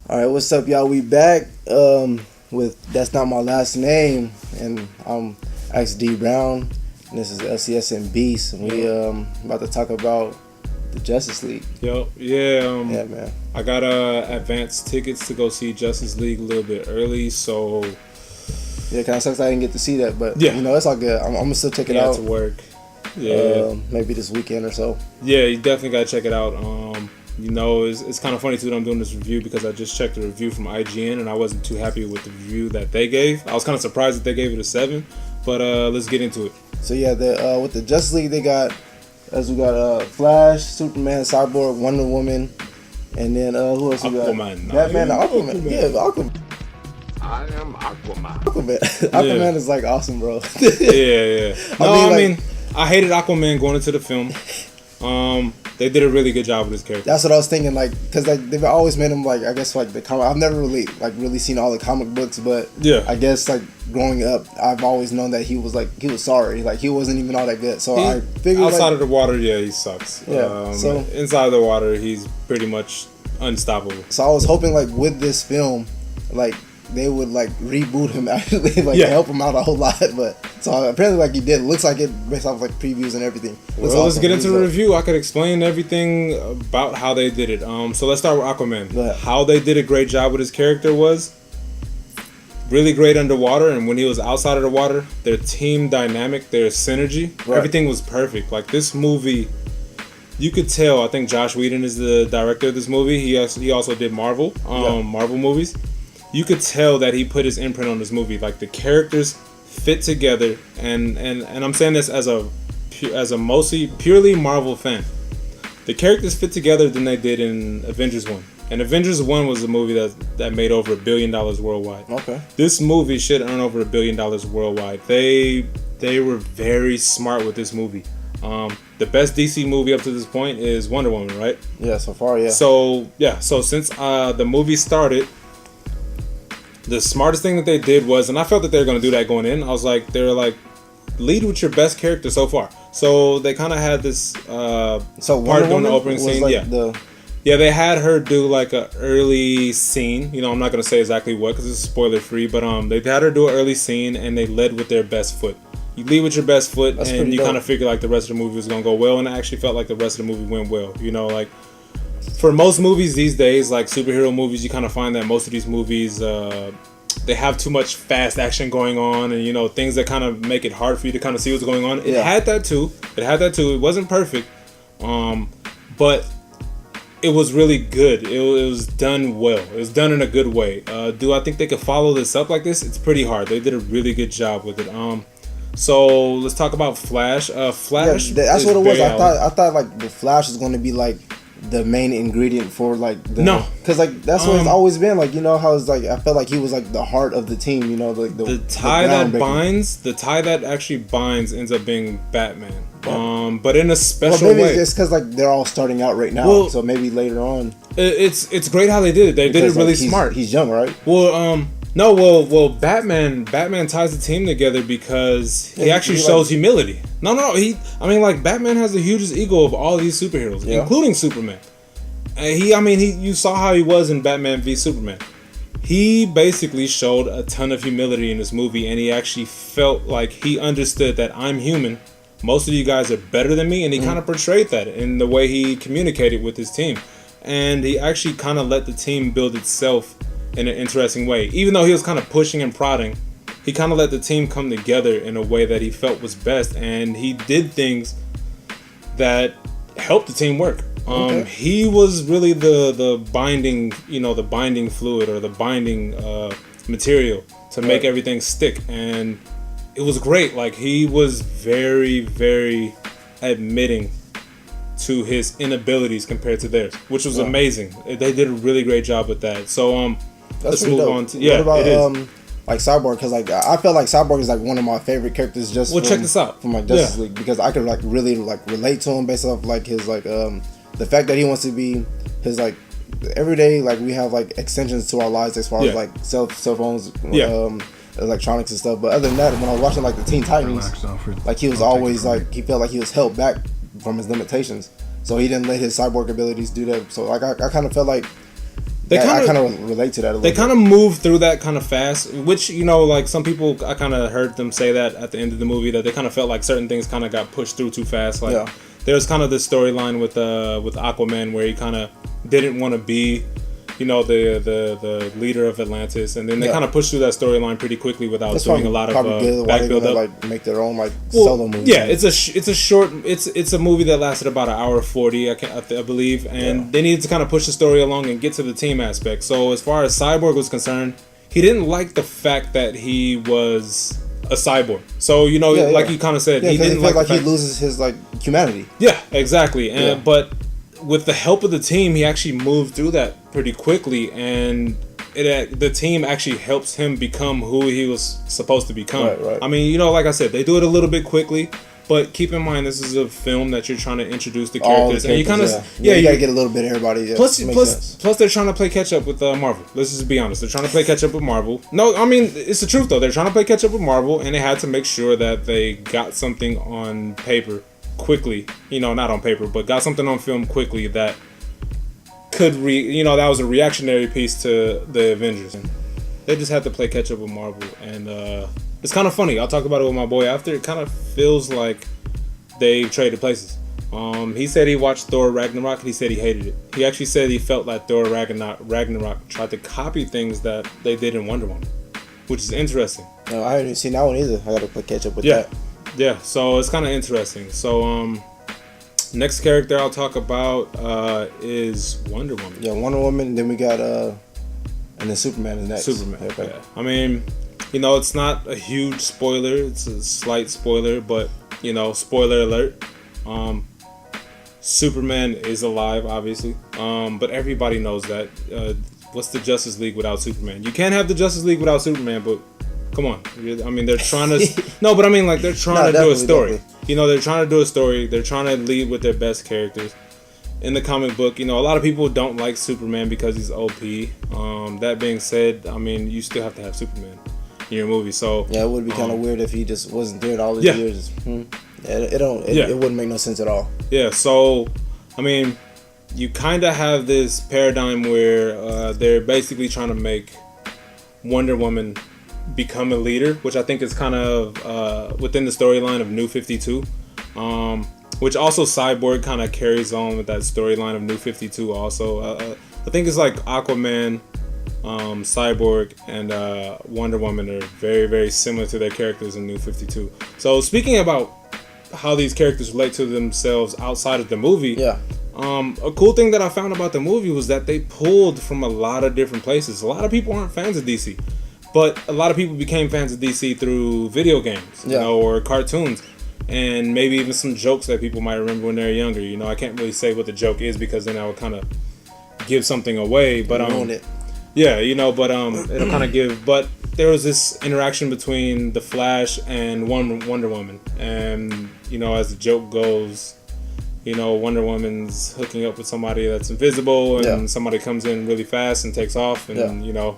All right, what's up, y'all? We back with That's Not My Last Name, and I'm XD Brown, and this is LCS and Beast, and we about to talk about the Justice League. Yeah, man. I got advanced tickets to go see Justice League a little bit early, so Yeah, kind of sucks I didn't get to see that, but Yeah. you know, it's all good. I'm gonna still check it out. to work. Yeah, Maybe this weekend or so. yeah, you definitely gotta check it out. You know, it's kind of funny too that I'm doing this review because I just checked the review from IGN and I wasn't too happy with the review that they gave. I was kind of surprised that they gave it a 7, but let's get into it. So yeah, with the Justice League, we got Flash, Superman, Cyborg, Wonder Woman, and then who else we got? Aquaman. Batman, Aquaman. Yeah, Aquaman. I am Aquaman. Aquaman is like awesome, bro. Yeah. No, I I mean, mean, I hated Aquaman going into the film. They did a really good job with his character. That's what I was thinking, like, because like they've always made him like, I guess like the comic. I've never really seen all the comic books, but Yeah. I guess like growing up, I've always known that he was sorry, like he wasn't even all that good. So I figured outside of the water, yeah, he sucks. Yeah, so inside of the water, he's pretty much unstoppable. So I was hoping like with this film, like they would like reboot him actually, like Yeah. help him out a whole lot. But so apparently like he did. Looks like it based off like previews and everything. Looks Well, let's awesome. get into the Looks review. I could explain everything about how they did it. So let's start with Aquaman. Go ahead. How they did a great job with his character was really great underwater, and when he was outside of the water, their team dynamic, their synergy, Right. everything was perfect. Like this movie, you could tell. I think Josh Whedon is the director of this movie. He also did Marvel, Marvel movies. You could tell that he put his imprint on this movie. Like the characters fit together, and I'm saying this as a mostly purely Marvel fan. The characters fit together than they did in Avengers 1. And Avengers 1 was a movie that made over $1 billion worldwide. Okay. This movie should earn over $1 billion worldwide. They were very smart with this movie. The best DC movie up to this point is Wonder Woman, right? Yeah. So far, yeah. So since the movie started, the smartest thing that they did was, and I felt that they were going to do that going in. They were like, lead with your best character so far. So they kind of had this So part Wonder during the Woman opening was scene. like Yeah, they had her do like a early scene. You know, I'm not going to say exactly what because it's spoiler free, but they had her do an early scene and they led with their best foot. You lead with your best foot, That's and pretty you dope. kind of figure like the rest of the movie was going to go well, and I actually felt like the rest of the movie went well. You know, like for most movies these days, like superhero movies, you kind of find that most of these movies, they have too much fast action going on, and you know, things that kind of make it hard for you to kind of see what's going on. It had that too. It wasn't perfect, but it was really good. It was done well. It was done in a good way. Do I think they could follow this up like this? It's pretty hard. They did a really good job with it. So let's talk about Flash. Flash. Yeah, that's is what it was. very I thought like the Flash was going to be like the main ingredient for like the No. because like that's what it's always been, like, you know how it's like I felt like he was like the heart of the team, you know, like the tie that groundbreaking. binds, the tie that actually binds ends up being Batman. But in a Well, special maybe way. it's because like they're all starting out right now, Well, so maybe later on It's great how they did it. They did it because, really like, smart. He's young, right? Well, Batman ties the team together because he Yeah, actually he shows like- humility. No. Batman has the hugest ego of all these superheroes, Yeah. including Superman. You saw how he was in Batman v Superman. He basically showed a ton of humility in this movie, and he actually felt like he understood that I'm human. Most of you guys are better than me, and he kind of portrayed that in the way he communicated with his team. And he actually kind of let the team build itself in an interesting way. Even though he was kind of pushing and prodding, he kind of let the team come together in a way that he felt was best, and he did things that helped the team work. Okay. He was really the binding, the binding fluid or the binding material to make everything stick, and it was great. Like, he was very, very admitting to his inabilities compared to theirs, which was amazing. They did a really great job with that. So let's pretty move dope. on to What about it is. like Cyborg? Because like I feel like Cyborg is like one of my favorite characters. Just Well, check this out. from like Justice League, because I could like really like relate to him based off like his like the fact that he wants to be his like every day, like we have like extensions to our lives as far Yeah. as like cell phones, Yeah. electronics and stuff. But other than that, when I was watching like the Teen Titans, Relax, Alfred. like he was I'll take always it from like he felt like he was held back from his limitations, so he didn't let his cyborg abilities do that. So like I kind of felt like They I kind kind of of relate to that a little. they bit. kind of moved through that kind of fast, which like some people, I kind of heard them say that at the end of the movie, that they kind of felt like certain things kind of got pushed through too fast. Like Yeah. there's kind of this storyline with Aquaman where he kind of didn't want to be the leader of Atlantis, and then they Yeah. kind of pushed through that storyline pretty quickly without That's doing a lot of probably good. Why back they build gonna up. like make their own like Well, solo movie? yeah, it's a short. It's a movie that lasted about an hour 40, I believe, and Yeah. they needed to kind of push the story along and get to the team aspect. So as far as Cyborg was concerned, he didn't like the fact that he was a cyborg. So like you kind of said, Yeah, he because didn't he felt like like the he fact- loses his like humanity. Yeah, exactly. And Yeah. but with the help of the team, he actually moved through that pretty quickly, and the team actually helps him become who he was supposed to become. Right. I mean, like I said, they do it a little bit quickly, but keep in mind this is a film that you're trying to introduce the All the characters, and you kind of you gotta get a little bit of everybody. Yeah, Plus, makes plus, sense. plus, they're trying to play catch up with Marvel. Let's just be honest. They're trying to play catch up with Marvel. No, I mean it's the truth though. They're trying to play catch up with Marvel, and they had to make sure that they got something on paper quickly. Not on paper, but got something on film quickly that could that was a reactionary piece to the Avengers. They just had to play catch up with Marvel, and it's kind of funny. I'll talk about it with my boy after. It kind of feels like they traded places. He said he watched Thor Ragnarok and he said he hated it. He actually said he felt like Thor Ragnarok tried to copy things that they did in Wonder Woman, which is interesting. No, I haven't seen that one either. I gotta play catch up with Yeah, that. yeah. So it's kind of interesting. So next character I'll talk about is Wonder Woman. Yeah, Wonder Woman. Then we got and then Superman is next. Superman. Okay. Yeah. I mean, it's not a huge spoiler. It's a slight spoiler, but spoiler alert. Superman is alive, obviously. But everybody knows that. What's the Justice League without Superman? You can't have the Justice League without Superman, but come on. I mean, they're trying to. No, but I mean, like, they're trying to do a story. Definitely. They're trying to do a story. They're trying to lead with their best characters. In the comic book, a lot of people don't like Superman because he's OP. That being said, I mean, you still have to have Superman in your movie. So Yeah, it would be kind of weird if he just wasn't there all these Yeah. years. It wouldn't make no sense at all. Yeah, so I mean, you kind of have this paradigm where they're basically trying to make Wonder Woman become a leader, which I think is kind of within the storyline of New 52, which also Cyborg kind of carries on with that storyline of New 52 also. I think it's like Aquaman, Cyborg, and Wonder Woman are very, very similar to their characters in New 52. So speaking about how these characters relate to themselves outside of the movie, Yeah. a cool thing that I found about the movie was that they pulled from a lot of different places. A lot of people aren't fans of DC, but a lot of people became fans of DC through video games, Yeah. or cartoons, and maybe even some jokes that people might remember when they're younger. I can't really say what the joke is because then I would kind of give something away. But Ruin it. yeah, but it'll kind of give. But there was this interaction between the Flash and Wonder Woman, and as the joke goes, Wonder Woman's hooking up with somebody that's invisible, and Yeah. somebody comes in really fast and takes off, and Yeah.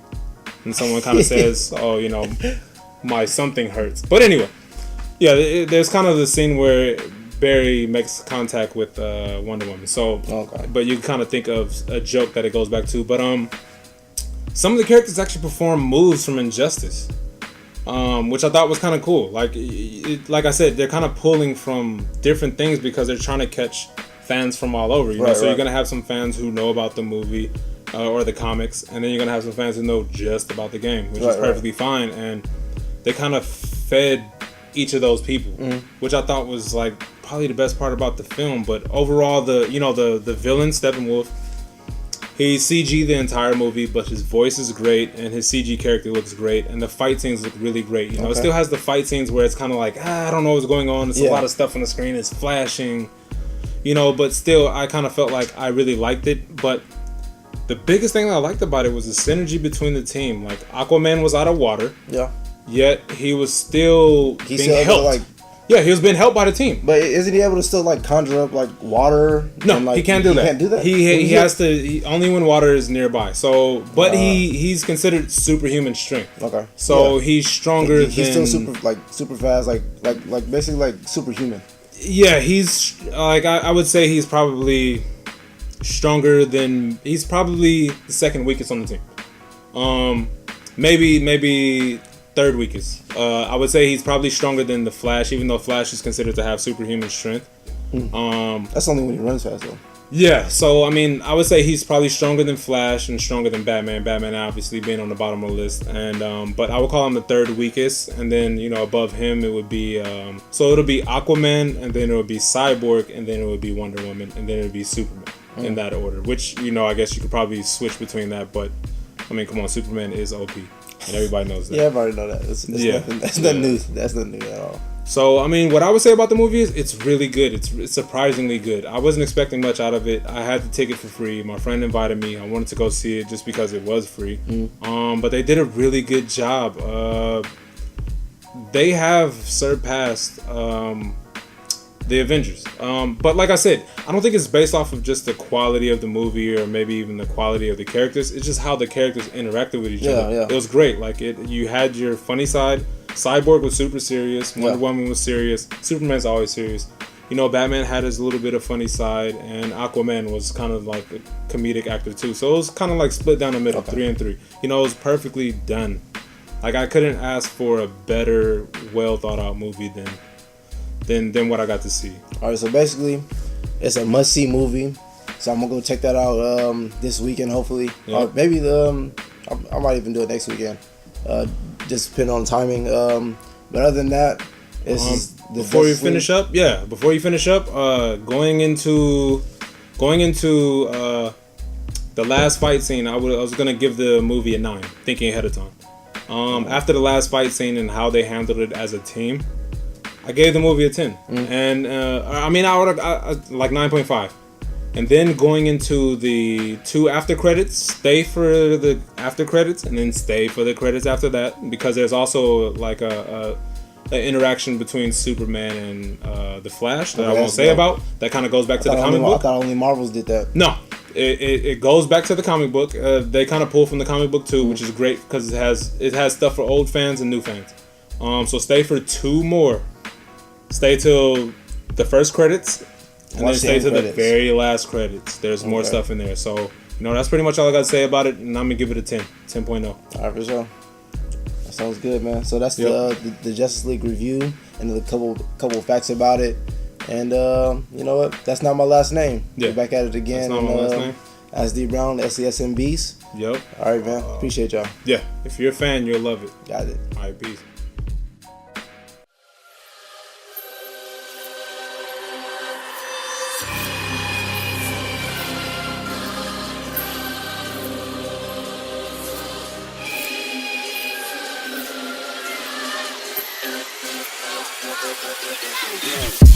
and someone kind of says, "Oh, my something hurts." But anyway, yeah, there's kind of the scene where Barry makes contact with Wonder Woman. So, Okay. but you kind of think of a joke that it goes back to. But some of the characters actually perform moves from Injustice, which I thought was kind of cool. Like I said, they're kind of pulling from different things because they're trying to catch fans from all over. You know, so you're gonna have some fans who know about the movie or the comics, and then you're gonna have some fans who know just about the game, which is perfectly fine. And they kind of fed each of those people, which I thought was like probably the best part about the film. But overall, the villain Steppenwolf, he's CG the entire movie, but his voice is great and his CG character looks great, and the fight scenes look really great. It still has the fight scenes where it's kind of like, I don't know what's going on. It's a lot of stuff on the screen. It's flashing, but still, I kind of felt like I really liked it. But the biggest thing that I liked about it was the synergy between the team. Like, Aquaman was out of water. Yeah. Yet he was still being helped. Yeah, he was being helped by the team. But isn't he able to still like conjure up like water? No, and, like, he can't do that. He can't do that. He has to only when water is nearby. So, but he's considered superhuman strength. Okay. So Yeah. he's stronger He's than still super fast, like basically like superhuman. Yeah, he's like I would say he's probably stronger than he's probably the second weakest on the team. Maybe third weakest. I would say he's probably stronger than the Flash, even though Flash is considered to have superhuman strength. That's only when he runs fast though. Yeah, so I mean, I would say he's probably stronger than Flash and stronger than Batman. Batman obviously being on the bottom of the list, and but I would call him the third weakest. And then above him it would be so it'll be Aquaman, and then it would be Cyborg, and then it would be Wonder Woman, and then it would be Superman in that order. Which I guess you could probably switch between that, but I mean, come on, Superman is OP, and everybody knows that. Yeah, everybody know that. It's nothing, that's not new. That's not new at all. So, I mean, what I would say about the movie is it's really good. It's surprisingly good. I wasn't expecting much out of it. I had the ticket for free. My friend invited me. I wanted to go see it just because it was free. But they did a really good job. They have surpassed the Avengers. But like I said, I don't think it's based off of just the quality of the movie or maybe even the quality of the characters. It's just how the characters interacted with each other. Yeah. It was great. Like you had your funny side. Cyborg was super serious. Wonder Woman was serious. Superman's always serious. Batman had his little bit of funny side, and Aquaman was kind of like a comedic actor too. So it was kind of like split down the middle, 3 and 3. It was perfectly done. Like I couldn't ask for a better, well thought out movie than what I got to see. All right, so basically, it's a must see movie. So I'm gonna go check that out this weekend, hopefully. Yeah. Or maybe I might even do it next weekend. Just depending on timing. But other than that, it's before you finish up, going into the last fight scene, I was gonna give the movie a 9, thinking ahead of time. After the last fight scene and how they handled it as a team, I gave the movie a 10, and I would like 9.5. And then going into the 2 after credits, stay for the after credits, and then stay for the credits after that, because there's also like a interaction between Superman and the Flash that I won't say about. That kind of goes back to the comic book. I thought only Marvels did that. No, it goes back to the comic book. They kind of pull from the comic book too, which is great because it has stuff for old fans and new fans. So stay for 2 more. Stay till the first credits. And then stay to the very last credits. There's more stuff in there. So, that's pretty much all I got to say about it. And I'm going to give it a 10. 10.0. All right, for sure. That sounds good, man. So that's the Justice League review and a couple facts about it. And you know what? That's not my last name. Yeah. We're back at it again. That's not my last name. As D Brown, SESN Beast. Yep. All right, man. Appreciate y'all. Yeah. If you're a fan, you'll love it. Got it. All right, peace. Yeah.